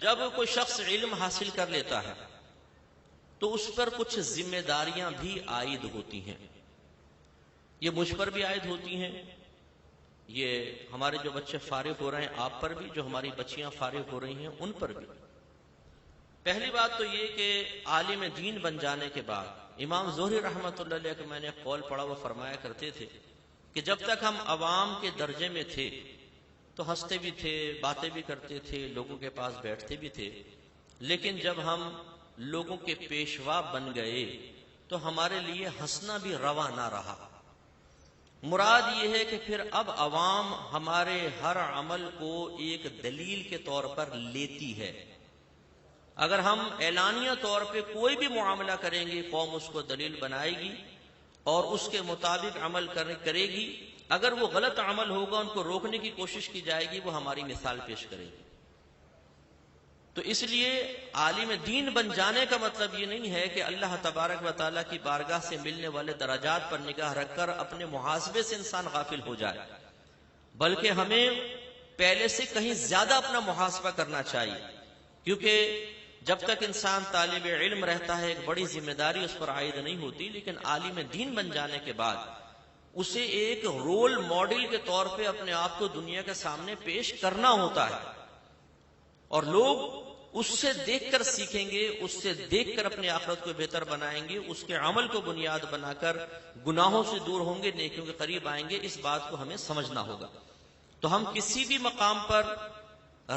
جب کوئی شخص علم حاصل کر لیتا ہے تو اس پر کچھ ذمہ داریاں بھی عائد ہوتی ہیں. یہ مجھ پر بھی عائد ہوتی ہیں، یہ ہمارے جو بچے فارغ ہو رہے ہیں آپ پر بھی، جو ہماری بچیاں فارغ ہو رہی ہیں ان پر بھی. پہلی بات تو یہ کہ عالم دین بن جانے کے بعد امام زہری رحمۃ اللہ علیہ کا میں نے قول پڑھا، وہ فرمایا کرتے تھے کہ جب تک ہم عوام کے درجے میں تھے تو ہنستے بھی تھے، باتیں بھی کرتے تھے، لوگوں کے پاس بیٹھتے بھی تھے، لیکن جب ہم لوگوں کے پیشوا بن گئے تو ہمارے لیے ہنسنا بھی روا نہ رہا. مراد یہ ہے کہ پھر اب عوام ہمارے ہر عمل کو ایک دلیل کے طور پر لیتی ہے. اگر ہم اعلانیہ طور پہ کوئی بھی معاملہ کریں گے قوم اس کو دلیل بنائے گی اور اس کے مطابق عمل کرے گی. اگر وہ غلط عمل ہوگا ان کو روکنے کی کوشش کی جائے گی، وہ ہماری مثال پیش کرے گی. تو اس لیے عالم دین بن جانے کا مطلب یہ نہیں ہے کہ اللہ تبارک و تعالیٰ کی بارگاہ سے ملنے والے درجات پر نگاہ رکھ کر اپنے محاسبے سے انسان غافل ہو جائے، بلکہ ہمیں پہلے سے کہیں زیادہ اپنا محاسبہ کرنا چاہیے. کیونکہ جب تک انسان طالب علم رہتا ہے ایک بڑی ذمہ داری اس پر عائد نہیں ہوتی، لیکن عالم دین بن جانے کے بعد اسے ایک رول ماڈل کے طور پہ اپنے آپ کو دنیا کے سامنے پیش کرنا ہوتا ہے، اور لوگ اس سے دیکھ کر سیکھیں گے، اس سے دیکھ کر اپنے آخرت کو بہتر بنائیں گے، اس کے عمل کو بنیاد بنا کر گناہوں سے دور ہوں گے، نیکیوں کے قریب آئیں گے. اس بات کو ہمیں سمجھنا ہوگا. تو ہم کسی بھی مقام پر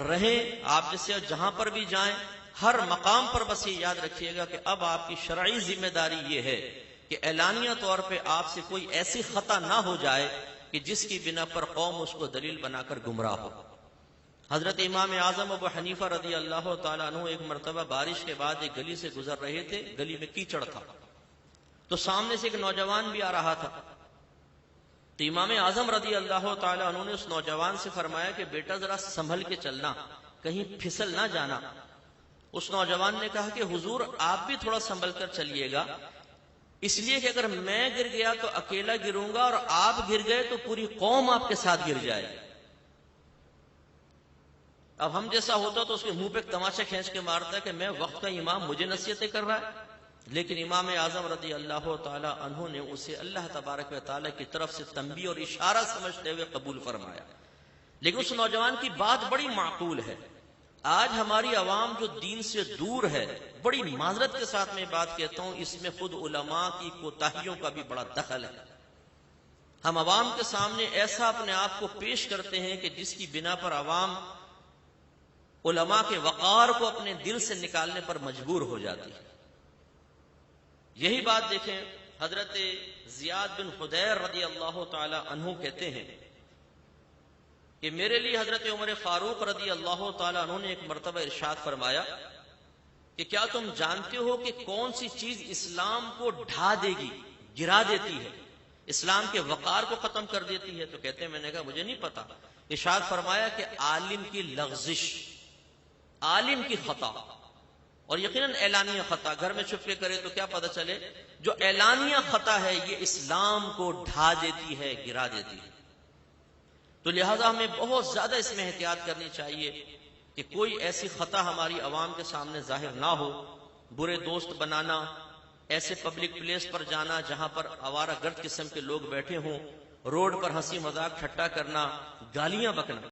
رہیں، آپ جیسے جہاں پر بھی جائیں، ہر مقام پر بس یہ یاد رکھیے گا کہ اب آپ کی شرعی ذمہ داری یہ ہے کہ اعلانیہ طور پہ آپ سے کوئی ایسی خطا نہ ہو جائے کہ جس کی بنا پر قوم اس کو دلیل بنا کر گمراہ ہو. حضرت امام اعظم ابو حنیفہ رضی اللہ تعالیٰ عنہ ایک مرتبہ بارش کے بعد ایک گلی سے گزر رہے تھے. گلی میں کیچڑ تھا تو سامنے سے ایک نوجوان بھی آ رہا تھا. تو امام اعظم رضی اللہ تعالیٰ عنہ نے اس نوجوان سے فرمایا کہ بیٹا ذرا سنبھل کے چلنا، کہیں پھسل نہ جانا. اس نوجوان نے کہا کہ حضور آپ بھی تھوڑا سنبھل کر چلیے گا، اس لیے کہ اگر میں گر گیا تو اکیلا گروں گا اور آپ گر گئے تو پوری قوم آپ کے ساتھ گر جائے. اب ہم جیسا ہوتا تو اس کے منہ پہ تماچا کھینچ کے مارتا کہ میں وقت کا امام، مجھے نصیحتیں کر رہا ہے. لیکن امام اعظم رضی اللہ تعالی عنہ نے اسے اللہ تبارک و تعالی کی طرف سے تنبیہ اور اشارہ سمجھتے ہوئے قبول فرمایا. لیکن اس نوجوان کی بات بڑی معقول ہے. آج ہماری عوام جو دین سے دور ہے، بڑی معذرت کے ساتھ میں بات کہتا ہوں، اس میں خود علماء کی کوتاہیوں کا بھی بڑا دخل ہے. ہم عوام کے سامنے ایسا اپنے آپ کو پیش کرتے ہیں کہ جس کی بنا پر عوام علماء کے وقار کو اپنے دل سے نکالنے پر مجبور ہو جاتی ہے. یہی بات دیکھیں، حضرت زیاد بن خدیر رضی اللہ تعالی عنہ کہتے ہیں کہ میرے لیے حضرت عمر فاروق رضی اللہ تعالی عنہ نے ایک مرتبہ ارشاد فرمایا کہ کیا تم جانتے ہو کہ کون سی چیز اسلام کو ڈھا دے گی، گرا دیتی ہے، اسلام کے وقار کو ختم کر دیتی ہے؟ تو کہتے ہیں میں نے کہا مجھے نہیں پتا. ارشاد فرمایا کہ عالم کی لغزش، عالم کی خطا، اور یقیناً اعلانیہ خطا. گھر میں چھپ کے کرے تو کیا پتہ چلے، جو اعلانیہ خطا ہے یہ اسلام کو ڈھا دیتی ہے، گرا دیتی ہے. تو لہذا ہمیں بہت زیادہ اس میں احتیاط کرنی چاہیے کہ کوئی ایسی خطا ہماری عوام کے سامنے ظاہر نہ ہو. برے دوست بنانا، ایسے پبلک پلیس پر جانا جہاں پر آوارہ گرد قسم کے لوگ بیٹھے ہوں، روڈ پر ہنسی مذاق ٹھٹا کرنا، گالیاں بکنا،